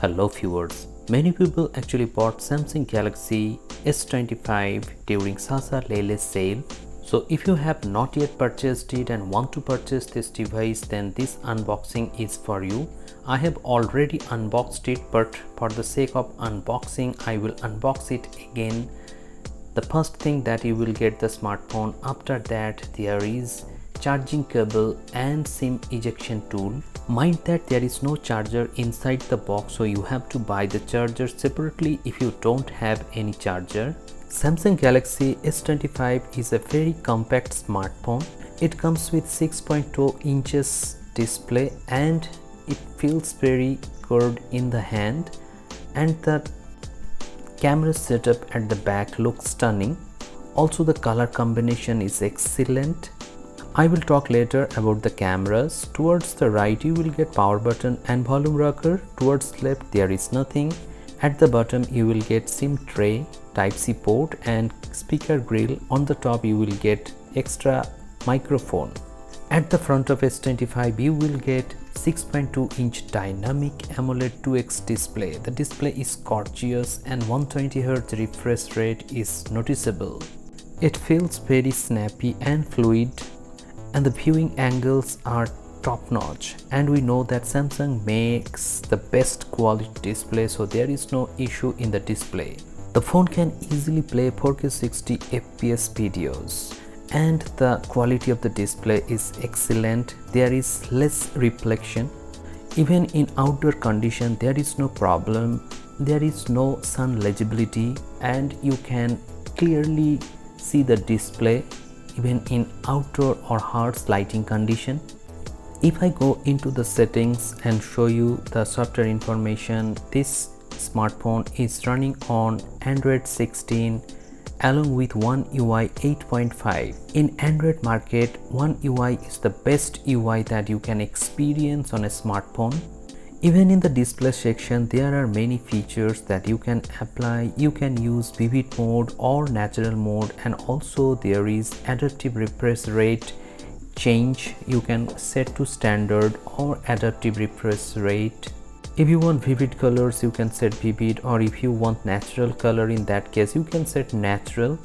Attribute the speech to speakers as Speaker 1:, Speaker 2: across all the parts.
Speaker 1: Hello viewers, many people actually bought Samsung Galaxy S25 during Sasa Lele sale. So if you have not yet purchased it and want to purchase this device, then this unboxing is for you. I have already unboxed it, but for the sake of unboxing I will unbox it again. The first thing that you will get the smartphone. After that there is charging cable and SIM ejection tool. Mind that there is no charger inside the box, so you have to buy the charger separately if you don't have any charger. Samsung Galaxy S25 is a very compact smartphone. It comes with 6.2 inches display and it feels very good in the hand, and the camera setup at the back looks stunning. Also the color combination is excellent. I will talk later about the cameras. Towards the right you will get power button and volume rocker. Towards left there is nothing. At the bottom you will get SIM tray, Type-C port and speaker grill. On the top you will get extra microphone. At the front of S25 you will get 6.2 inch dynamic AMOLED 2x display. The display is gorgeous and 120Hz refresh rate is noticeable. It feels very snappy and fluid, and the viewing angles are top notch, and we know that Samsung makes the best quality display, so there is no issue in the display. The phone can easily play 4K 60 FPS videos, and the quality of the display is excellent. There is less reflection. Even in outdoor condition there is no problem. There is no sun legibility and you can clearly see the display even in outdoor or harsh lighting condition. If I go into the settings and show you the software information, this smartphone is running on Android 16 along with One UI 8.5. In Android market, One UI is the best UI that you can experience on a smartphone. Even in the display section there are many features that you can apply. You can use vivid mode or natural mode, and also there is adaptive refresh rate change. You can set to standard or adaptive refresh rate. If you want vivid colors you can set vivid, or if you want natural color, in that case you can set natural.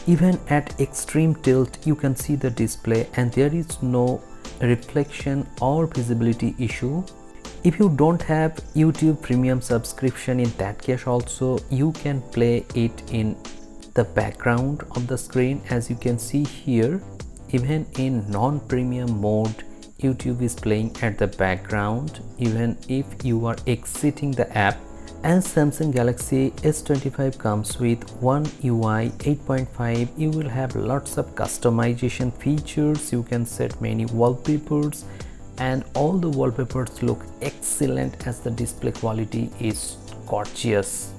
Speaker 1: Even at extreme tilt you can see the display and there is no reflection or visibility issue. If you don't have YouTube premium subscription, in that case also you can play it in the background of the screen. As you can see here, even in non-premium mode YouTube is playing at the background even if you are exiting the app. As Samsung Galaxy S25 comes with One UI 8.5, you will have lots of customization features. You can set many wallpapers and all the wallpapers look excellent as the display quality is gorgeous.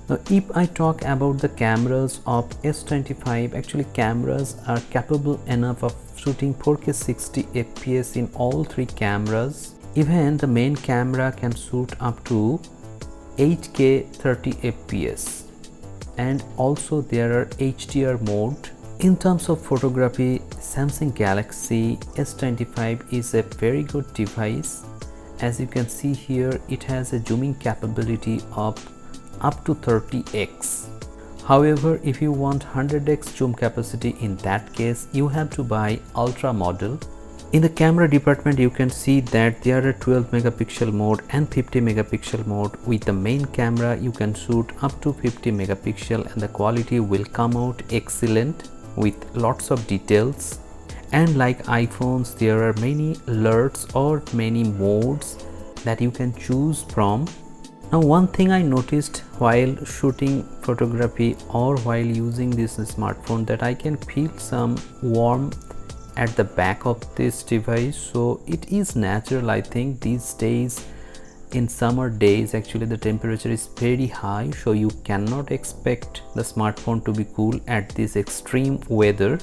Speaker 1: Now if I talk about the cameras of S25, actually cameras are capable enough of shooting 4K 60 FPS in all three cameras. Even the main camera can shoot up to 8K 30 FPS, and also there are HDR mode. In terms of photography, Samsung Galaxy S25 is a very good device. As you can see here, it has a zooming capability of up to 30x. However, if you want 100x zoom capacity, in that case you have to buy Ultra model. In the camera department you can see that there are 12 megapixel mode and 50 megapixel mode. With the main camera you can shoot up to 50 megapixel and the quality will come out excellent with lots of details. And like iPhones, there are many alerts or many modes that you can choose from. Now one thing I noticed while shooting photography or while using this smartphone, that I can feel some warmth at the back of this device. So it is natural. I think these days, in summer days, actually the temperature is very high, so you cannot expect the smartphone to be cool at this extreme weather.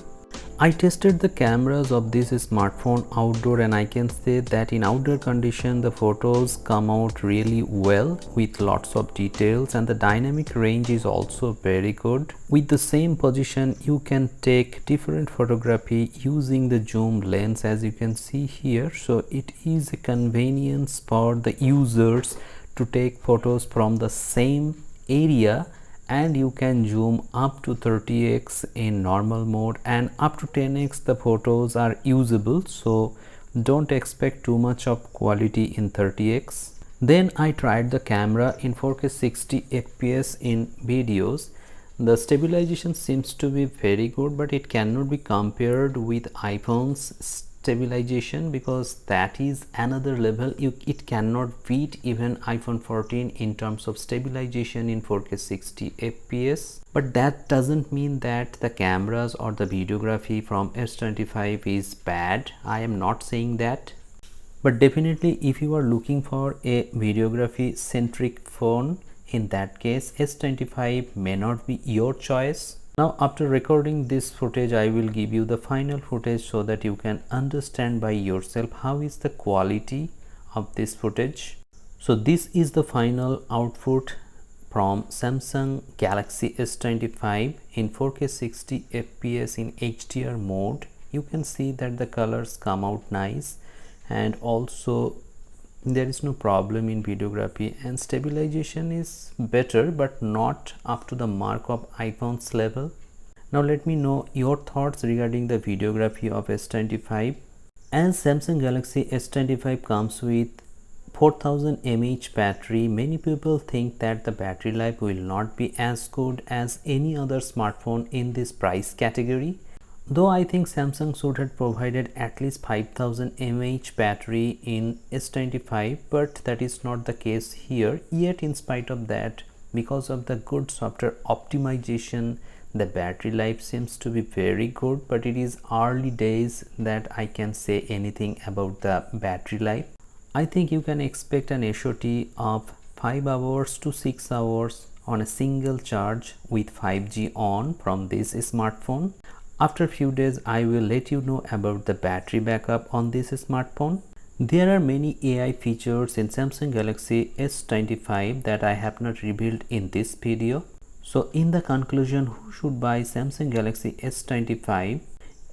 Speaker 1: I tested the cameras of this smartphone outdoor, and I can say that in outdoor condition the photos come out really well with lots of details, and the dynamic range is also very good. With the same position you can take different photography using the zoom lens, as you can see here. So it is a convenience for the users to take photos from the same area, and you can zoom up to 30x in normal mode, and up to 10x the photos are usable, so don't expect too much of quality in 30x. Then I tried the camera in 4K 60 fps in videos. The stabilization seems to be very good, but it cannot be compared with iPhone's stabilization because that is another level. It cannot beat even iPhone 14 in terms of stabilization in 4K 60 fps. But that doesn't mean that the cameras or the videography from S25 is bad. I am not saying that. But definitely if you are looking for a videography centric phone, in that case S25 may not be your choice. Now after recording this footage, I will give you the final footage so that you can understand by yourself how is the quality of this footage. So this is the final output from Samsung Galaxy S25 in 4K 60 fps in HDR mode. You can see that the colors come out nice, and also there is no problem in videography, and stabilization is better but not up to the mark of iPhone's level. Now let me know your thoughts regarding the videography of S25. As Samsung Galaxy S25 comes with 4000 mAh battery, many people think that the battery life will not be as good as any other smartphone in this price category. Though I think Samsung should have provided at least 5000 mAh battery in S25, but that is not the case here. Yet in spite of that, because of the good software optimization, the battery life seems to be very good, but it is early days that I can say anything about the battery life. I think you can expect an SOT of 5 hours to 6 hours on a single charge with 5G on from this smartphone. After a few days, I will let you know about the battery backup on this smartphone. There are many AI features in Samsung Galaxy S25 that I have not revealed in this video. So in the conclusion, who should buy Samsung Galaxy S25?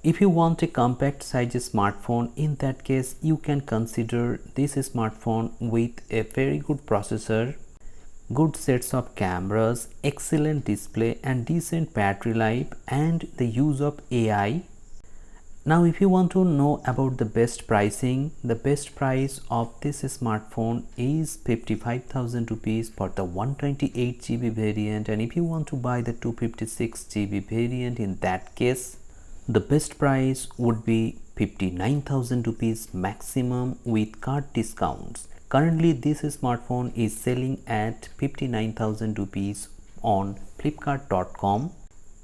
Speaker 1: If you want a compact size smartphone, in that case you can consider this smartphone with a very good processor, good sets of cameras, excellent display and decent battery life, and the use of AI. Now if you want to know about the best pricing, the best price of this smartphone is 55,000 rupees for the 128GB variant, and if you want to buy the 256GB variant, in that case the best price would be 59,000 rupees maximum with card discounts. Currently this smartphone is selling at 59,000 rupees on flipkart.com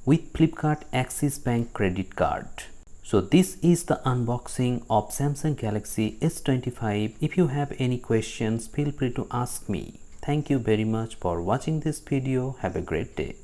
Speaker 1: with Flipkart Axis Bank credit card. So this is the unboxing of Samsung Galaxy S25. If you have any questions, feel free to ask me. Thank you very much for watching this video. Have a great day.